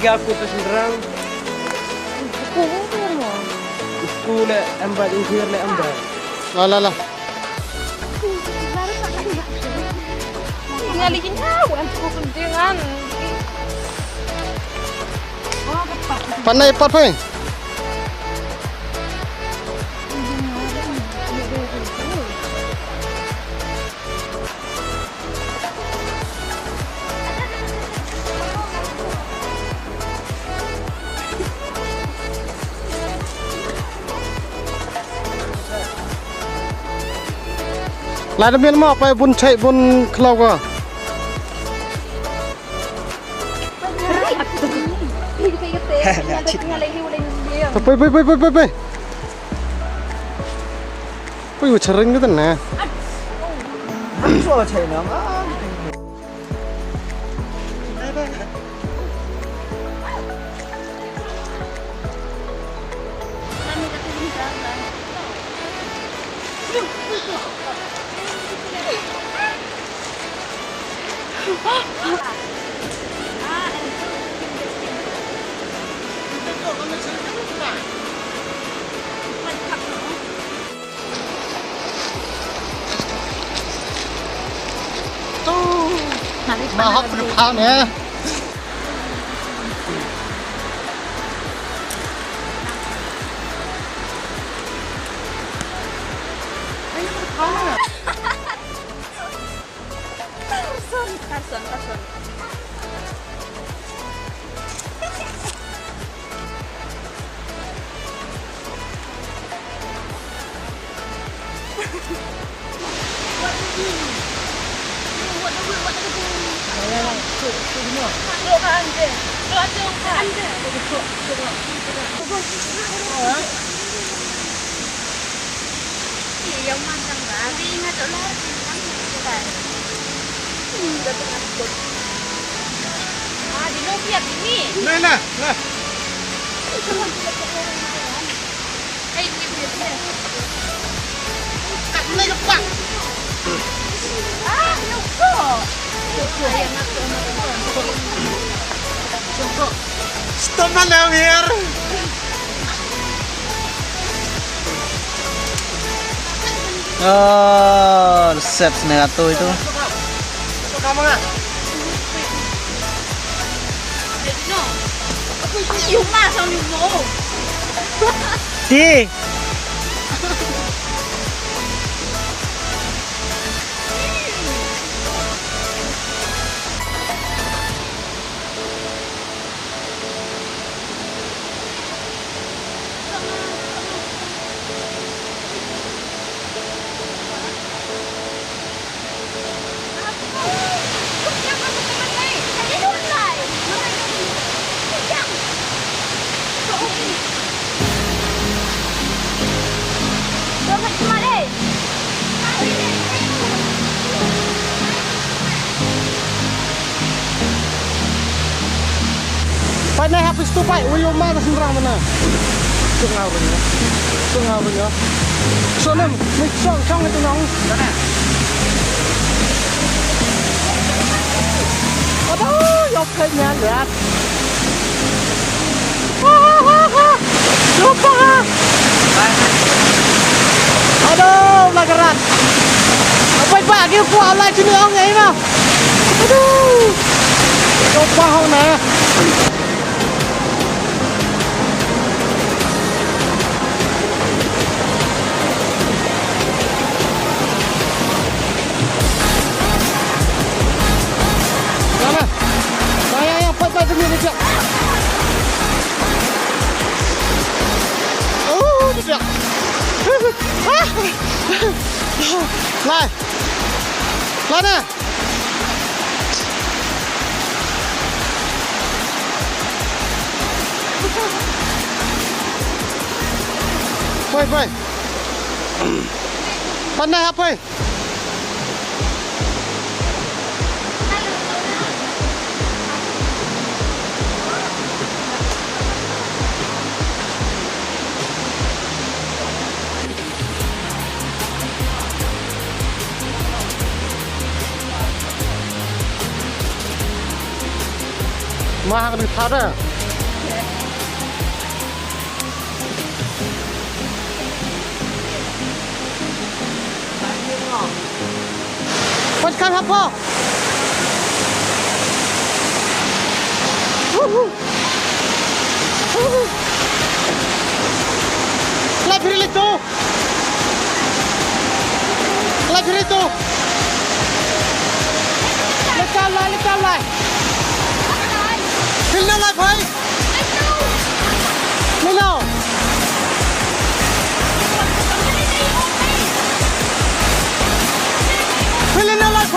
tiga aku terserang. School le embat interior le embat. Lah. Ngalihin aku aku dengan. Pandai pat pe. Lại nó biến mọcไปบนchạy bun khlau cơ. Pe. Pe udah sering gitu nah. Apa cai nama? Mà hấp được phao nè. Kason. Yang macam ni, ingat tu lah. Di Nokia ini. Nah. Ini. Cắt lấy cái quặng. Stop man down here. Oh, resep senerato itu. Kamu nggak? Di. Phải này habis tu pai, uyu ma ta senrang mana. Tengah punya. Soalnya mik song itu nong. Mana? Aduh, yok kayaknya lihat. Lupa. Aduh, lagaran. Apa pagi aku alai sini orang ini mah. Aduh. Lupa hau nah. Lại nè. Quay. Pan này hấp ơi. Mahal di sana. คนข้างครับพ่อไล่พี่ลิโต้ไล่พี่ลิโต้เล็กกันไล่พี่นั่นไล่ไปไม่เล่าพี่นั่นไล่ไป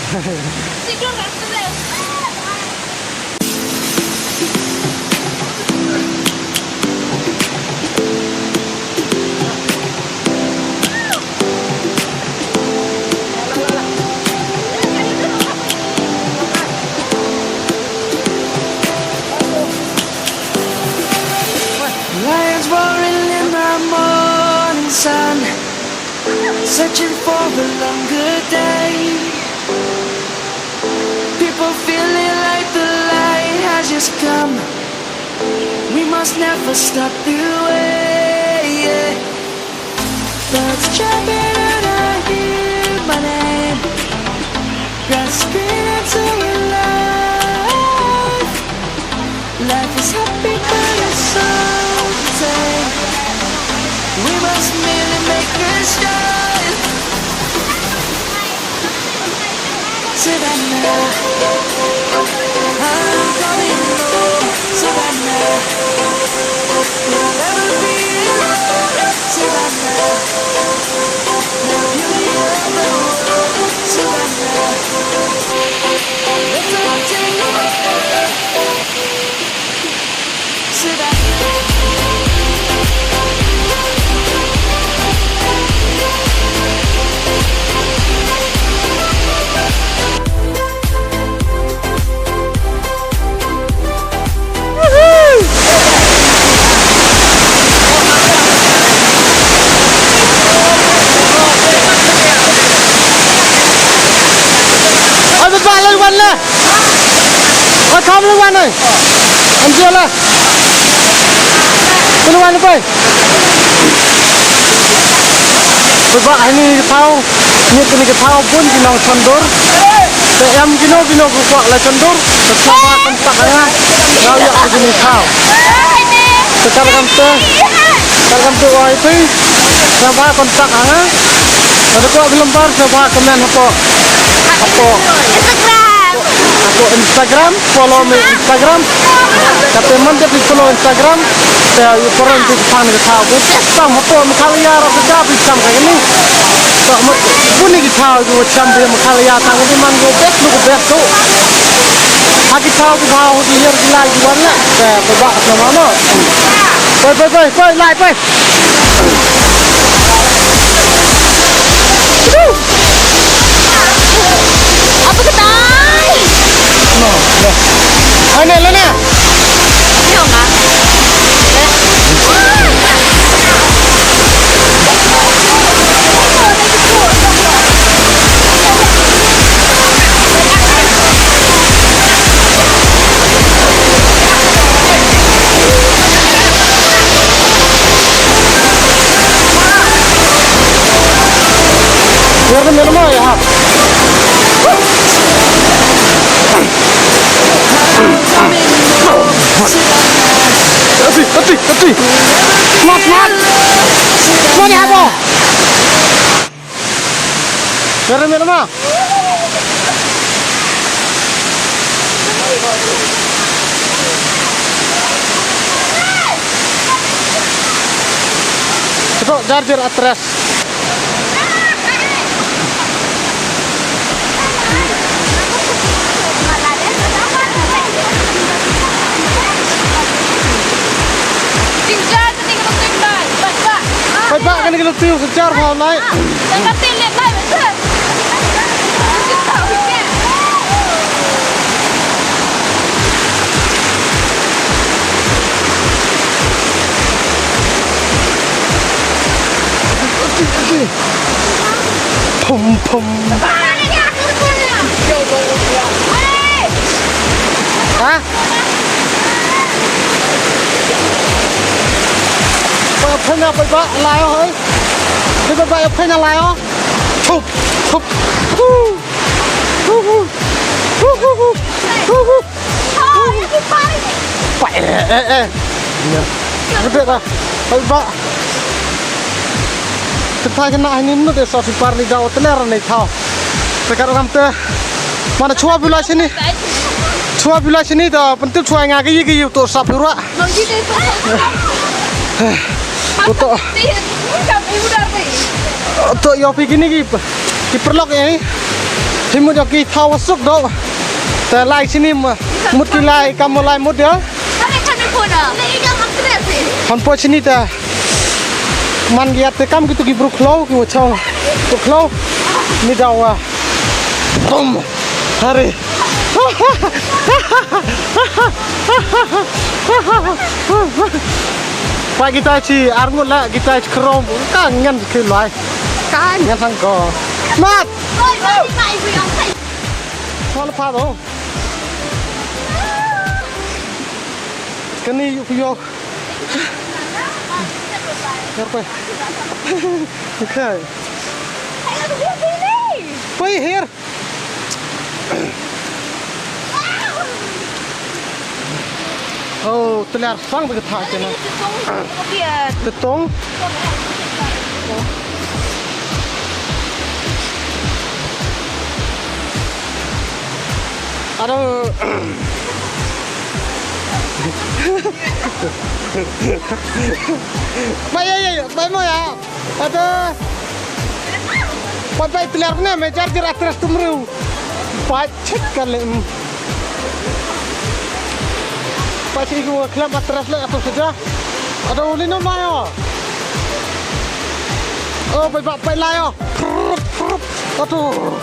Tidur kan sebelah. Lions roaring in the morning sun, searching for a longer day. People feeling like the light has just come. We must never stop the way. Birds jumping and I hear my name, grasping into life. Life is happy but it's so tame. We must merely make a start. Savannah, I'm coming home. Savannah, we'll never be alone. Savannah, the beauty of the world. Savannah, let's all take off. Savannah. Thăm liên quan này anh chưa là liên quan đi Bapak ini tahu ni kini tahu pun kinong condor em kino kuat lah condor bersama kontaknya kau yang kini tahu sekarang tu wifi siapa kontaknya ada kau belum bar siapa komen apa Instagram follow me Instagram kata mantap di follow Instagram saya orang tu fan ke tahu sama apa makalia rasa tapi sama kayak ni tak mat pun ni tahu tu macam dia makalia tangan di mana go best tu haki tahu di hier di lagi warna saya berbak sama mana pergi like Apa ketai? no Ane lana Hiểu hả? biar Garam ni mah. Itu charger atres. Baik pak, kan kita tiu sejar mau naik. Jangan pilih naik betul. Pum pum. Hah? Phanhไปบ้าลายเฮ้ยไปบ้าphanhอะไรอ๋อทุบทุบฮู้ฮู้ฮู้ฮู้ฮู้ฮู้ฮู้ไปเนี่ยไม่เป็นไรไปบ้าสุดท้ายกันนะนี่นู่นเดี๋ยวสอบสิปาร์นี่ดาวเตลร์นี่เท่าแต่การทำเตะมันชัวร์บิลาชนี่ชัวร์บิลาชนี่แต่เป็นตัวช่วยงานกี่อยู่ตัวสับอยู่ละUntuk yo begini ki perlok ini himu jo ki thaw suk do ta lai sini mut ki lai kam lai model han po sini ta man giat te kam gitu ki bru khlo ki chong to khlo ni dawa bum hari Pak kita ci arngut lah kita ci kerom kangen ke lai kangen sang ko mat Kalau apa tu kini yuk yuk Kenapa Okay Pergi here Oh, telar sang begitu aja nak. Ketong. Aduh. Baik mau ya. Aduh. Baik telar ni, mejar jerat terus tumru. Pacet kali. Pasti gua kelab matras lah atau saja. Ada uli nama ya. Oh, baik lah ya. Aduh.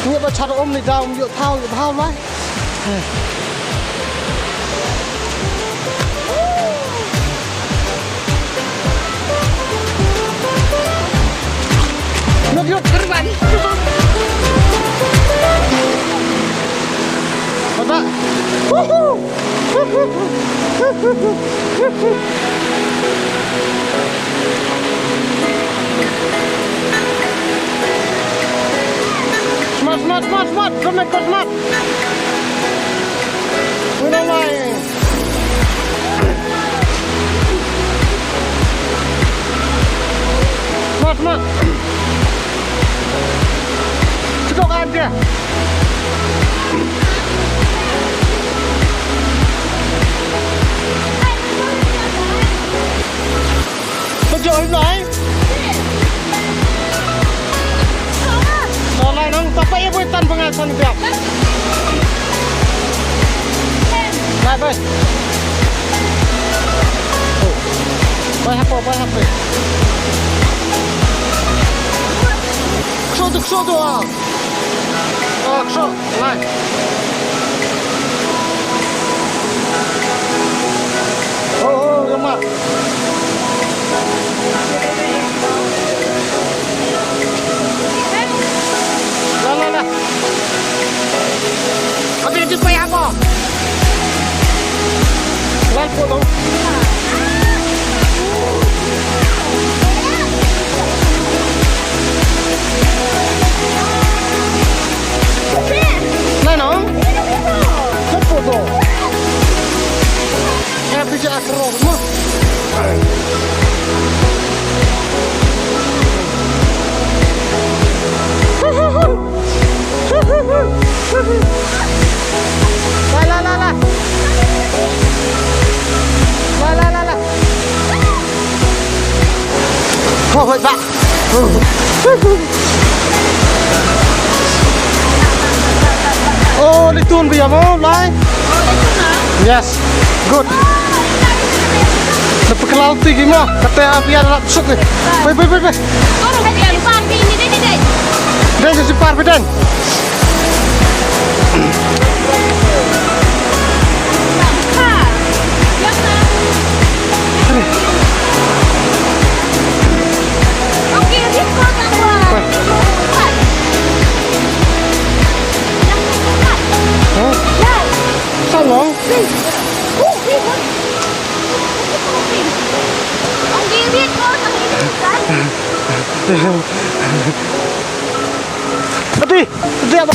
Ni baca om ni dah yuk tahu lah. Nak yuk korban. Apa? Smart, come smart. Udah main. Smart. Cedok aja. Rồi lại Rồi lại nóng tập bay với tân phương án sân đẹp Lại bay Bay hấp đi Kso được à kso lại Đúng mà Lah. Apa yang supaya apa? Lai potong. Lai no? Cepat potong. Bisa akrob, mah. Oh, litun bây giờ mau lại. Yes, good. Sepekelal tinggi mah, kata biar nak besok ni. Baik. Turun aja lupa ini deh. Dan jadi par dan. Oke, dia kok Sangong. Ông kia biết có thằng Đi apa?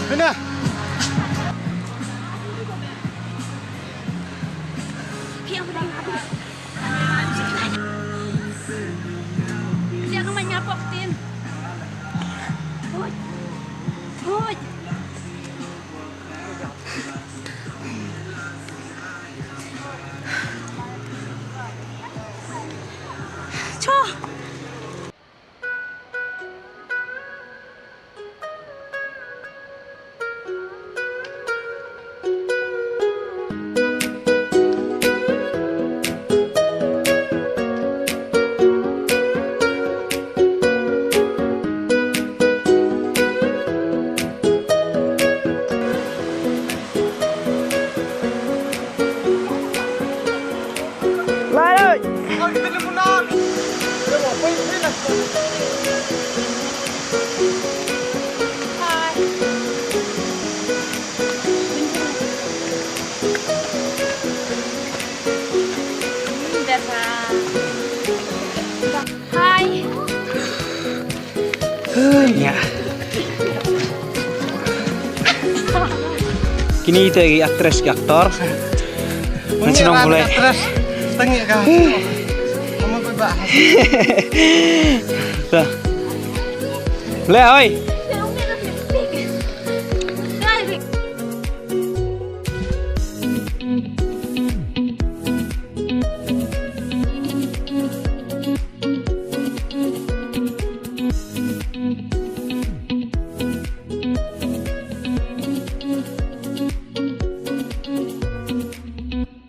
Mana? Dia akan menyapok tin. Hoi. Hai. Ya. Kini itu lagi aktris aktor. Nanti dong boleh. Aktris tengik kah? Kamu berbahas. Le, oi.